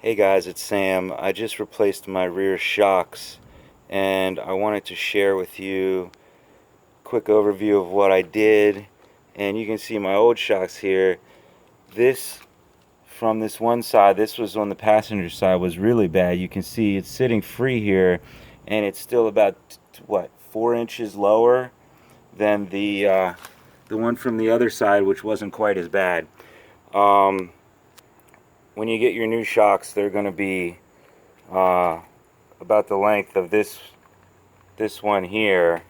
Hey guys, it's Sam. I just replaced my rear shocks and I wanted to share with you a quick overview of what I did. And you can see my old shocks here. This, from this one side, this was on the passenger side, was really bad. You can see it's sitting free here and it's still about, what, 4 inches lower than the one from the other side, which wasn't quite as bad. When you get your new shocks, they're going to be about the length of this one here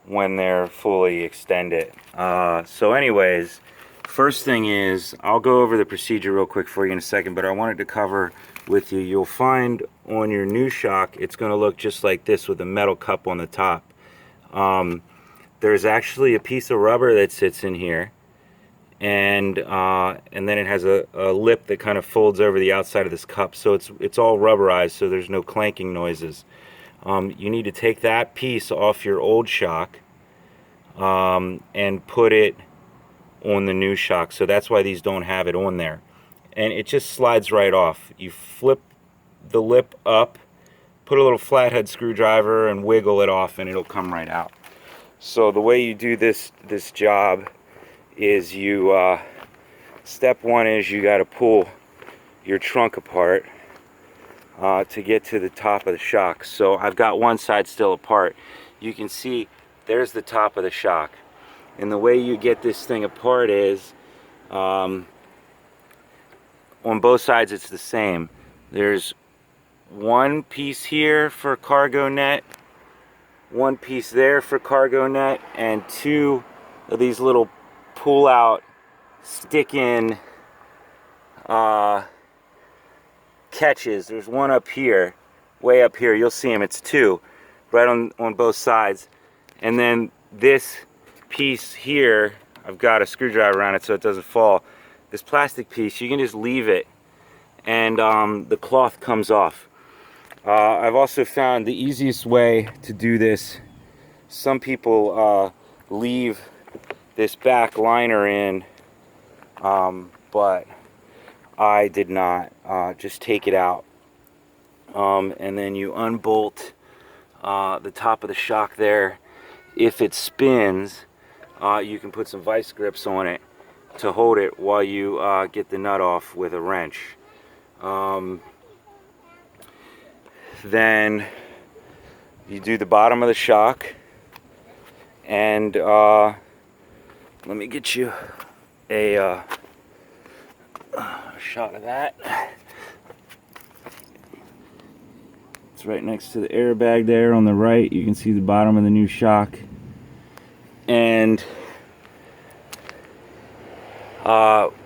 when they're fully extended. So anyways, first thing is, I'll go over the procedure real quick for you in a second, but I wanted to cover with you, you'll find on your new shock, it's going to look just like this with a metal cup on the top. There's actually a piece of rubber that sits in here, and then it has a lip that kind of folds over the outside of this cup, so it's all rubberized, so there's no clanking noises. You need to take that piece off your old shock and put it on the new shock, so that's why these don't have it on there, and it just slides right off. You flip the lip up, put a little flathead screwdriver and wiggle it off, and it'll come right out. So the way you do this job is you step one is you got to pull your trunk apart to get to the top of the shock. So I've got one side still apart. You can see there's the top of the shock, and the way you get this thing apart is on both sides it's the same. There's one piece here for cargo net, one piece there for cargo net, and two of these little pull out stick in catches. There's one up here, way up here, you'll see them, it's two right on both sides, and then this piece here, I've got a screwdriver on it so it doesn't fall. This plastic piece, you can just leave it and the cloth comes off. I've also found the easiest way to do this, some people leave this back liner in, but I did not. Just take it out, and then you unbolt the top of the shock there. If it spins, you can put some vice grips on it to hold it while you get the nut off with a wrench. Then you do the bottom of the shock, and let me get you a shot of that. It's right next to the airbag there on the right. You can see the bottom of the new shock. And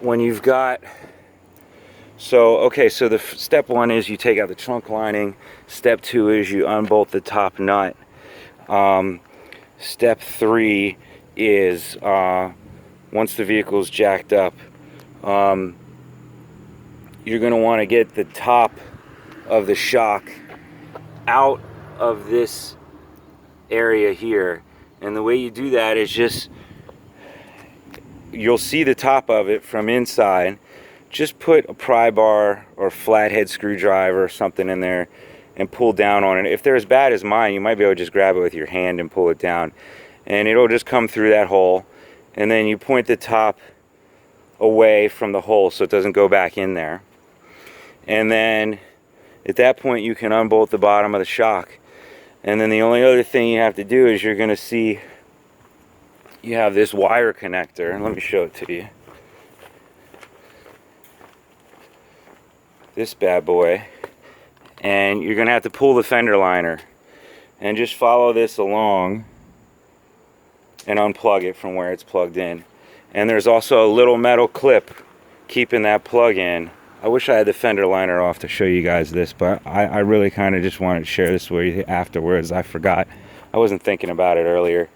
when you've got, so the step one is you take out the trunk lining. Step two is you unbolt the top nut. Step three is once the vehicle's jacked up, you're going to want to get the top of the shock out of this area here, and the way you do that is just, you'll see the top of it from inside. Just put a pry bar or flathead screwdriver or something in there and pull down on it. If they're as bad as mine, you might be able to just grab it with your hand and pull it down, and it'll just come through that hole, and then you point the top away from the hole so it doesn't go back in there, and then at that point you can unbolt the bottom of the shock. And then the only other thing you have to do is, you're going to see you have this wire connector, and let me show it to you. This bad boy, and you're going to have to pull the fender liner and just follow this along and unplug it from where it's plugged in. And there's also a little metal clip keeping that plug in. I wish I had the fender liner off to show you guys this, but I really kind of just wanted to share this with you afterwards. I forgot. I wasn't thinking about it earlier.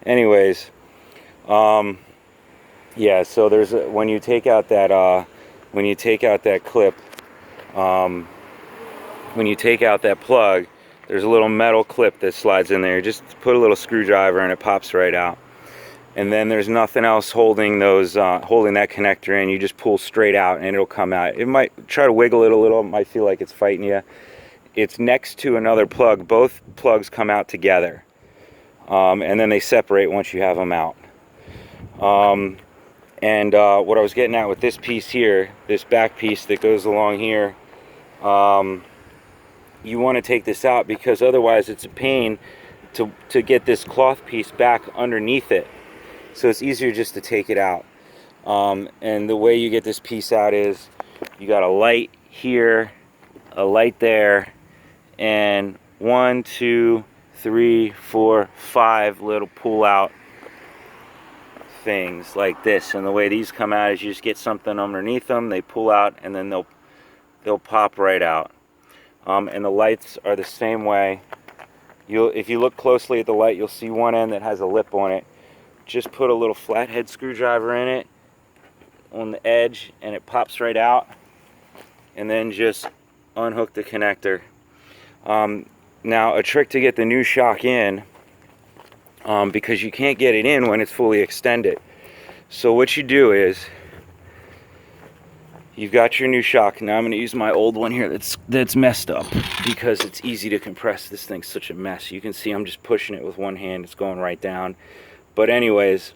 Anyways, yeah, so there's when you take out that clip, when you take out that plug, there's a little metal clip that slides in there. Just put a little screwdriver and it pops right out. and then there's nothing else holding those holding that connector in. You just pull straight out and it'll come out. It might try to wiggle it a little, it might feel like it's fighting you. It's next to another plug. Both plugs come out together, and then they separate once you have them out. What I was getting at with this piece here, this back piece that goes along here, you want to take this out because otherwise it's a pain to get this cloth piece back underneath it. So it's easier just to take it out. And the way you get this piece out is you got a light here, a light there, and 1, 2, 3, 4, 5 little pull out things like this. And the way these come out is you just get something underneath them, they pull out, and then they'll pop right out. And the lights are the same way. If you look closely at the light, you'll see one end that has a lip on it. Just put a little flathead screwdriver in it on the edge and it pops right out, and then just unhook the connector. Now a trick to get the new shock in, because you can't get it in when it's fully extended. So what you do is you've got your new shock. Now I'm going to use my old one here that's messed up because it's easy to compress. This thing's such a mess. You can see I'm just pushing it with one hand. It's going right down. But anyways,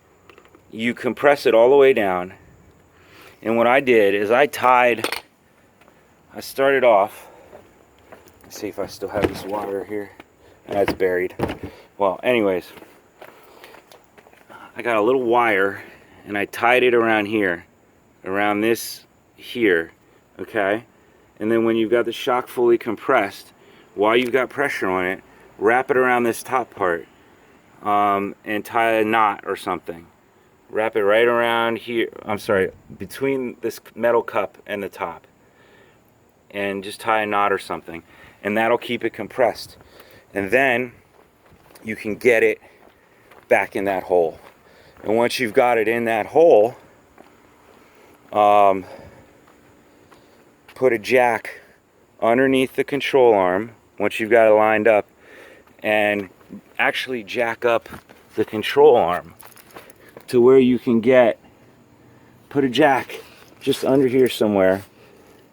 you compress it all the way down. And what I did is I started off, let's see if I still have this wire here. That's buried. Well, anyways, I got a little wire and I tied it around here, around this here, okay? And then when you've got the shock fully compressed, while you've got pressure on it, wrap it around this top part, and tie a knot or something. Wrap it right around here, I'm sorry, between this metal cup and the top, and just tie a knot or something, and that'll keep it compressed. And then you can get it back in that hole. And once you've got it in that hole, put a jack underneath the control arm once you've got it lined up, and actually jack up the control arm to where you can put a jack just under here somewhere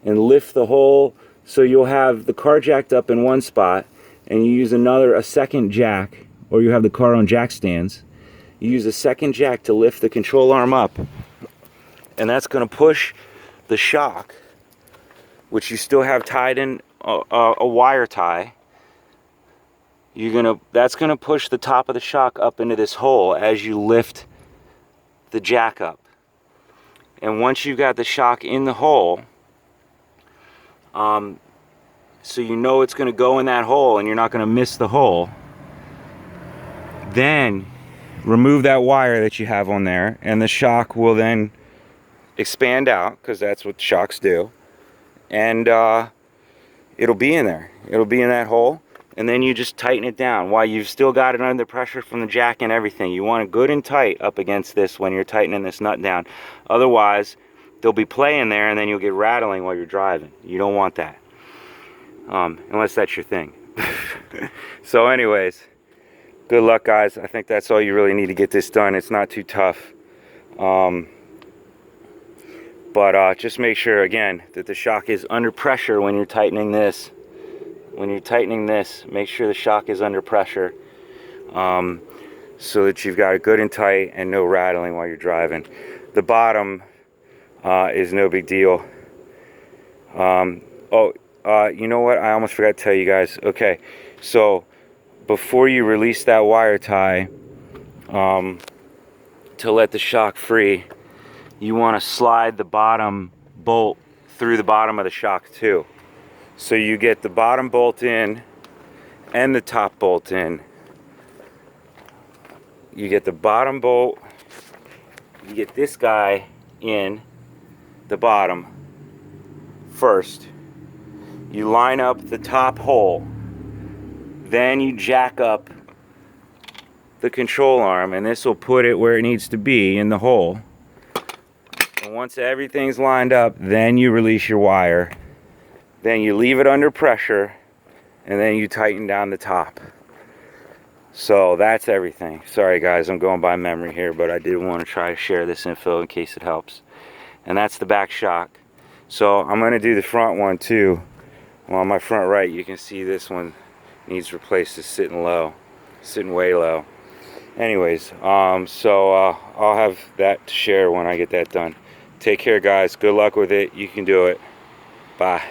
and lift the whole, so you'll have the car jacked up in one spot, and you use a second jack, or you have the car on jack stands. You use a second jack to lift the control arm up, and that's going to push the shock, which you still have tied in a wire tie. That's going to push the top of the shock up into this hole as you lift the jack up. And once you've got the shock in the hole, so you know it's going to go in that hole and you're not going to miss the hole, then remove that wire that you have on there, and the shock will then expand out, because that's what shocks do, and it'll be in there. It'll be in that hole, and then you just tighten it down while you've still got it under pressure from the jack and everything. You want it good and tight up against this when you're tightening this nut down. Otherwise, there'll be play in there and then you'll get rattling while you're driving. You don't want that, unless that's your thing. So anyways, good luck, guys. I think that's all you really need to get this done. It's not too tough. But just make sure, again, that the shock is under pressure when you're tightening this. When you're tightening this, make sure the shock is under pressure, so that you've got it good and tight and no rattling while you're driving. The bottom is no big deal. You know what? I almost forgot to tell you guys. Okay, so before you release that wire tie to let the shock free, you want to slide the bottom bolt through the bottom of the shock too. So you get the bottom bolt in and the top bolt in. You get the bottom bolt, you get this guy in the bottom first. You line up the top hole. Then you jack up the control arm, and this will put it where it needs to be in the hole. And once everything's lined up, then you release your wire. Then you leave it under pressure, and then you tighten down the top. So that's everything. Sorry guys, I'm going by memory here, but I did want to try to share this info in case it helps. And that's the back shock. So I'm going to do the front one too. Well, on my front right, you can see this one needs replaced. It's sitting low, sitting way low. Anyways, so I'll have that to share when I get that done. Take care guys, good luck with it, you can do it. Bye.